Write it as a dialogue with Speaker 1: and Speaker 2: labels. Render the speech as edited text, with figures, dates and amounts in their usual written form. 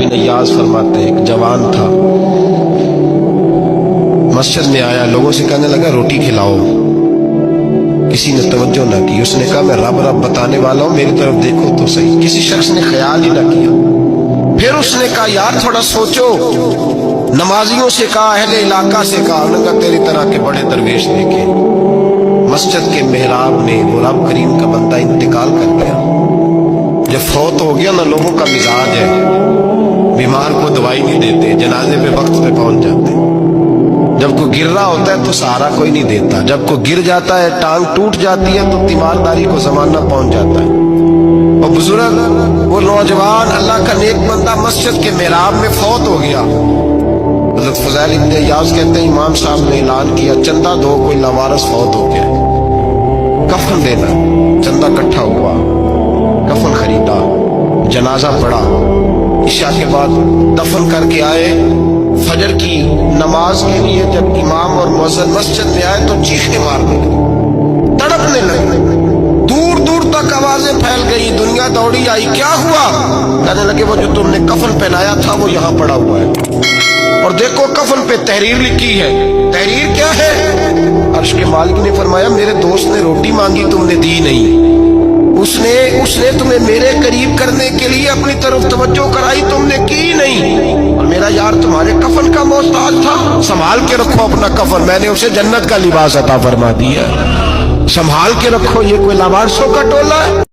Speaker 1: बिन अय्याज फरमाते हैं, एक जवान था, मस्जिद में आया, लोगों से कहने लगा रोटी खिलाओ। किसी ने तवज्जो ना की। उसने कहा मैं रब रब बताने वाला हूं, मेरी तरफ देखो तो सही। किसी शख्स ने ख्याल ही ना किया। फिर उसने कहा यार थोड़ा सोचो। नमाजियों से कहा, अहले इलाका से कहा, उन्होंने कहा तेरी तरह के बड़े दरवेश देखे। मस्जिद के मेहराब में वो रब करीम का बंदा इंतकाल कर गया। जब फौत हो गया ना, लोगों का मिजाज है, बीमार को दवाई नहीं देते, जनाजे पे वक्त पे पहुंच जाते। जब कोई गिर रहा होता है तो सहारा कोई नहीं देता। जब कोई गिर जाता है, टांग टूट जाती है, तो तीमारदारी को जमाना पहुंच जाता है। और बुजुर्ग, वो नौजवान अल्लाह का नेक बंदा मस्जिद के मेहराब में फौत हो गया। हज़रत फज़ैल इब्न इयाज़ कहते हैं इमाम साहब ने ऐलान किया चंदा दो, कोई लावारिस फौत हो गया, कफन देना। चंदा इकट्ठा हुआ, कफन खरीदा, जनाजा पड़ा, इशा के बाद दफन करके आए। फजर की नमाज के लिए जब इमाम और मुअज्जिन मस्जिद में आए तो चीखें मारने लगे, तड़पने लगे, दूर दूर तक आवाजें फैल गई। दुनिया दौड़ी आई, क्या हुआ? कहने लगे वो जो तुमने कफन पहनाया था वो यहाँ पड़ा हुआ है, और देखो कफन पे तहरीर लिखी है। तहरीर क्या है? अर्श के मालिक ने फरमाया मेरे दोस्त ने रोटी मांगी, तुमने दी नहीं। उसने तुम्हें मेरे करीब करने के लिए अपनी तरफ तवज्जो कराई, तुमने की नहीं। और मेरा यार तुम्हारे कफन का मोहताज था, संभाल के रखो अपना कफन, मैंने उसे जन्नत का लिबास अता फरमा दिया, संभाल के रखो। ये कोई लावारिसों का टोला है?